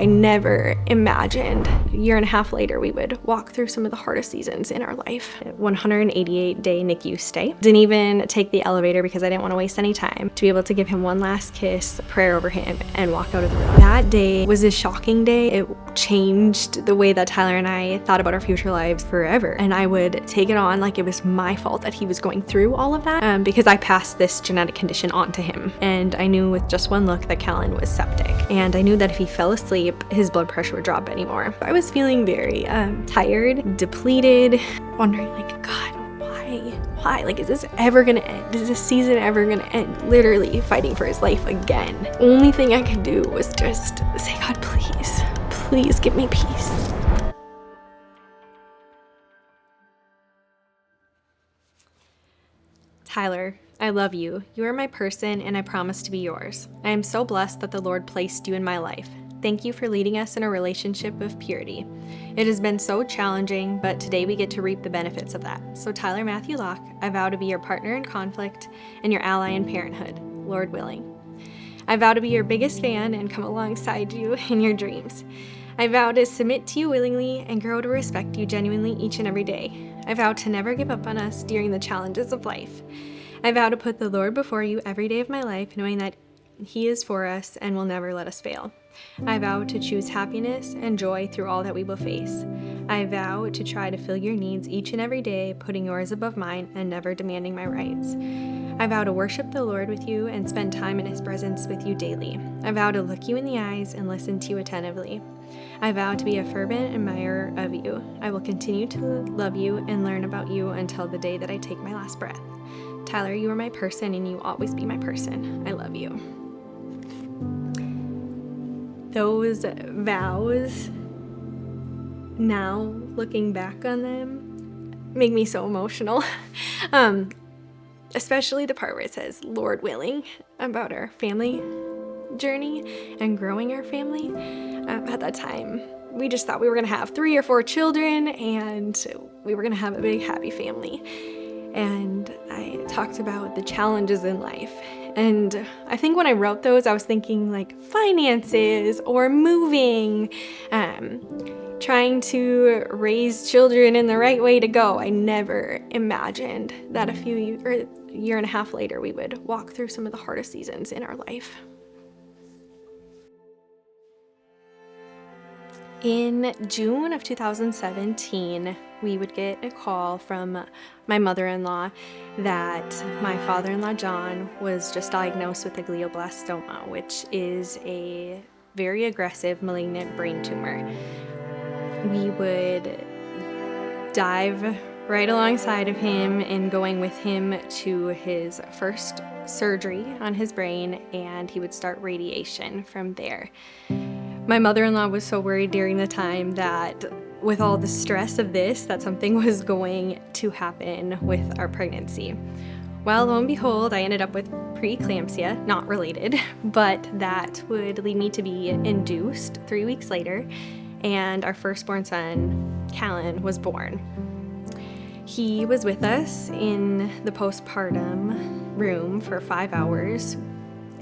I never imagined a year and a half later we would walk through some of the hardest seasons in our life. 188-day NICU stay. Didn't even take the elevator because I didn't want to waste any time, to be able to give him one last kiss, prayer over him, and walk out of the room. That day was a shocking day. It changed the way that Tyler and I thought about our future lives forever. And I would take it on like it was my fault that he was going through all of that because I passed this genetic condition on to him. And I knew with just one look that Callan was septic. And I knew that if he fell asleep, his blood pressure would drop anymore. I was feeling very tired, depleted, wondering like, God, why? Like, is this ever gonna end? Is this season ever gonna end? Literally fighting for his life again. Only thing I could do was just say, God, please give me peace. Tyler, I love you. You are my person and I promise to be yours. I am so blessed that the Lord placed you in my life. Thank you for leading us in a relationship of purity. It has been so challenging, but today we get to reap the benefits of that. So Tyler Matthew Loch, I vow to be your partner in conflict and your ally in parenthood, Lord willing. I vow to be your biggest fan and come alongside you in your dreams. I vow to submit to you willingly and grow to respect you genuinely each and every day. I vow to never give up on us during the challenges of life. I vow to put the Lord before you every day of my life, knowing that He is for us and will never let us fail. I vow to choose happiness and joy through all that we will face. I vow to try to fill your needs each and every day, putting yours above mine and never demanding my rights. I vow to worship the Lord with you and spend time in His presence with you daily. I vow to look you in the eyes and listen to you attentively. I vow to be a fervent admirer of you. I will continue to love you and learn about you until the day that I take my last breath. Tyler, you are my person and you will always be my person. I love you. Those vows, now looking back on them, make me so emotional. Especially the part where it says, Lord willing, about our family journey and growing our family. At that time, we just thought we were going to have 3 or 4 children and we were going to have a big happy family. And I talked about the challenges in life. And I think when I wrote those, I was thinking like finances or moving, trying to raise children in the right way to go. I never imagined that a year and a half later, we would walk through some of the hardest seasons in our life. In June of 2017, we would get a call from my mother-in-law that my father-in-law, John, was just diagnosed with a glioblastoma, which is a very aggressive malignant brain tumor. We would dive right alongside of him and going with him to his first surgery on his brain, and he would start radiation from there. My mother-in-law was so worried during the time that with all the stress of this, that something was going to happen with our pregnancy. Well, lo and behold, I ended up with preeclampsia, not related, but that would lead me to be induced 3 weeks later, and our firstborn son, Callan, was born. He was with us in the postpartum room for 5 hours.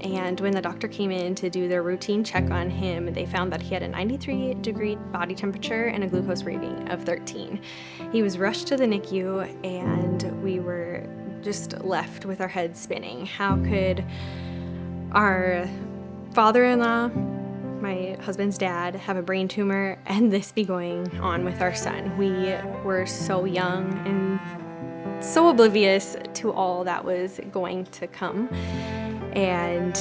And when the doctor came in to do their routine check on him, they found that he had a 93-degree body temperature and a glucose reading of 13. He was rushed to the NICU, and we were just left with our heads spinning. How could our father-in-law, my husband's dad, have a brain tumor and this be going on with our son? We were so young and so oblivious to all that was going to come. And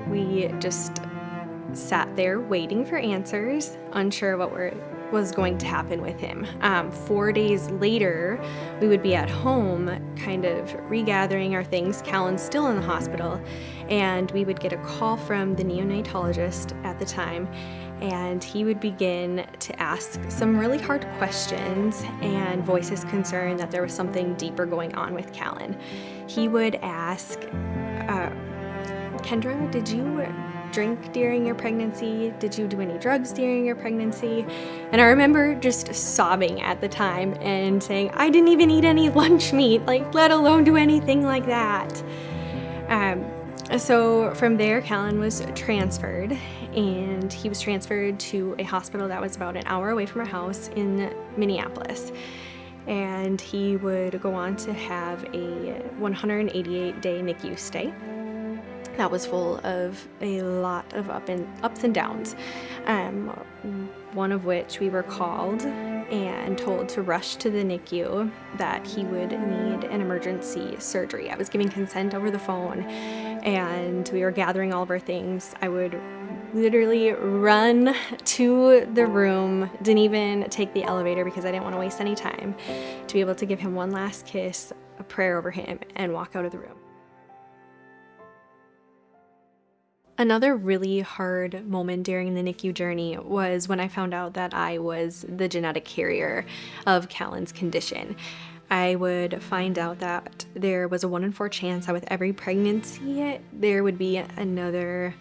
we just sat there waiting for answers, unsure what was going to happen with him. 4 days later, we would be at home kind of regathering our things. Callan's still in the hospital, and we would get a call from the neonatologist at the time, and he would begin to ask some really hard questions and voice his concern that there was something deeper going on with Callan. He would ask, Kendra, did you drink during your pregnancy? Did you do any drugs during your pregnancy? And I remember just sobbing at the time and saying, I didn't even eat any lunch meat, like let alone do anything like that. So from there, Callan was transferred, and he was transferred to a hospital that was about an hour away from our house in Minneapolis. And he would go on to have a 188-day NICU stay. That was full of a lot of ups and downs, one of which we were called and told to rush to the NICU that he would need an emergency surgery. I was giving consent over the phone, and we were gathering all of our things. I would literally run to the room, didn't even take the elevator because I didn't want to waste any time, to be able to give him one last kiss, a prayer over him, and walk out of the room. Another really hard moment during the NICU journey was when I found out that I was the genetic carrier of Callan's condition. I would find out that there was a 1 in 4 chance that with every pregnancy, there would be another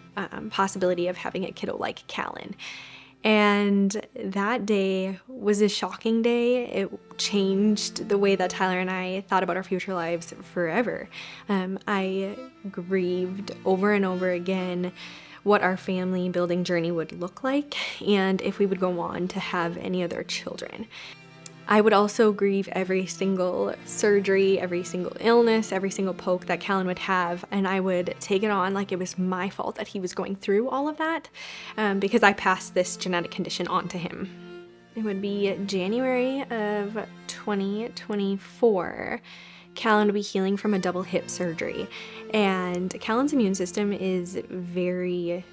possibility of having a kiddo like Callan. And that day was a shocking day. It changed the way that Tyler and I thought about our future lives forever. I grieved over and over again what our family building journey would look like and if we would go on to have any other children. I would also grieve every single surgery, every single illness, every single poke that Callan would have, and I would take it on like it was my fault that he was going through all of that because I passed this genetic condition on to him. It would be January of 2024. Callan would be healing from a double hip surgery, and Callan's immune system is very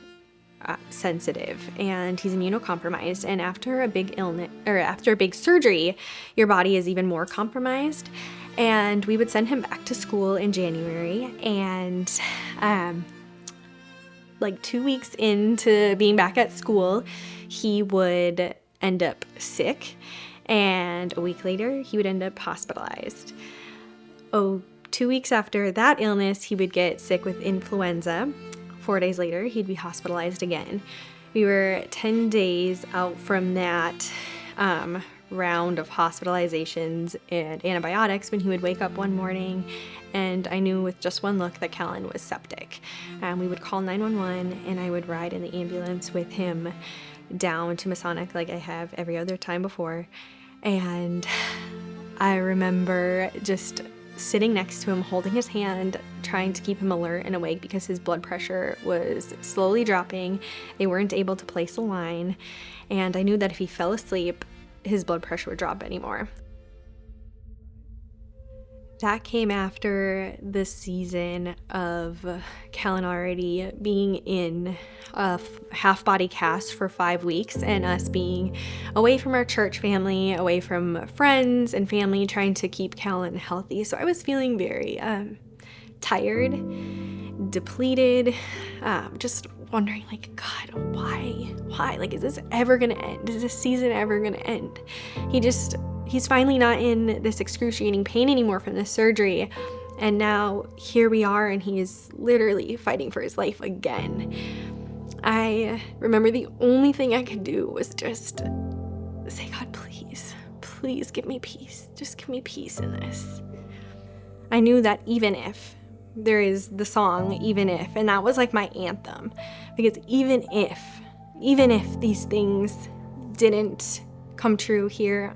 sensitive, and he's immunocompromised, and after a big illness or after a big surgery, your body is even more compromised. And we would send him back to school in January, and like 2 weeks into being back at school, he would end up sick, and a week later he would end up hospitalized. 2 weeks after that illness, he would get sick with influenza. 4 days later, he'd be hospitalized again. We were 10 days out from that round of hospitalizations and antibiotics when he would wake up one morning, and I knew with just one look that Callan was septic. We would call 911, and I would ride in the ambulance with him down to Masonic like I have every other time before. And I remember just sitting next to him, holding his hand, trying to keep him alert and awake because his blood pressure was slowly dropping. They weren't able to place a line, and I knew that if he fell asleep, his blood pressure would drop anymore. That came after the season of Callan already being in a half-body cast for 5 weeks, and us being away from our church family, away from friends and family, trying to keep Callan healthy. So I was feeling very tired, depleted, just wondering, like, God, why? Like, is this ever gonna end? Is this season ever gonna end? He's finally not in this excruciating pain anymore from this surgery. And now here we are, and he is literally fighting for his life again. I remember the only thing I could do was just say, God, please give me peace. Just give me peace in this. I knew that even if there is the song, Even If, and that was like my anthem, because even if these things didn't come true here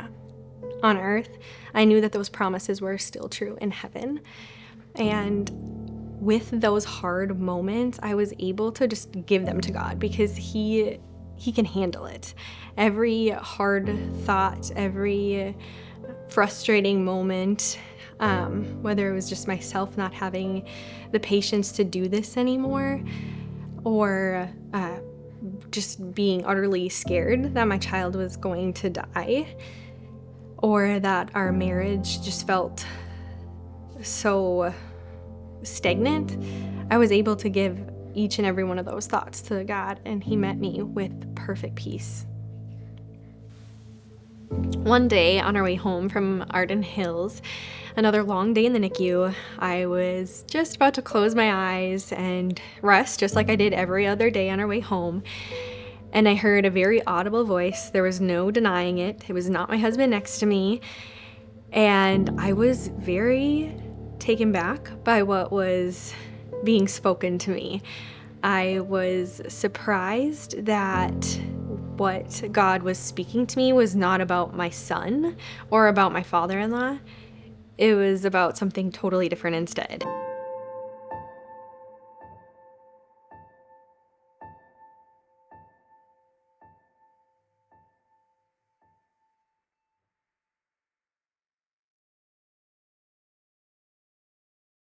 on earth, I knew that those promises were still true in heaven. And with those hard moments, I was able to just give them to God because he can handle it. Every hard thought, every frustrating moment, whether it was just myself not having the patience to do this anymore, or just being utterly scared that my child was going to die, or that our marriage just felt so stagnant, I was able to give each and every one of those thoughts to God, and he met me with perfect peace. One day on our way home from Arden Hills, another long day in the NICU, I was just about to close my eyes and rest just like I did every other day on our way home. And I heard a very audible voice. There was no denying it. It was not my husband next to me. And I was very taken back by what was being spoken to me. I was surprised that what God was speaking to me was not about my son or about my father-in-law. It was about something totally different instead.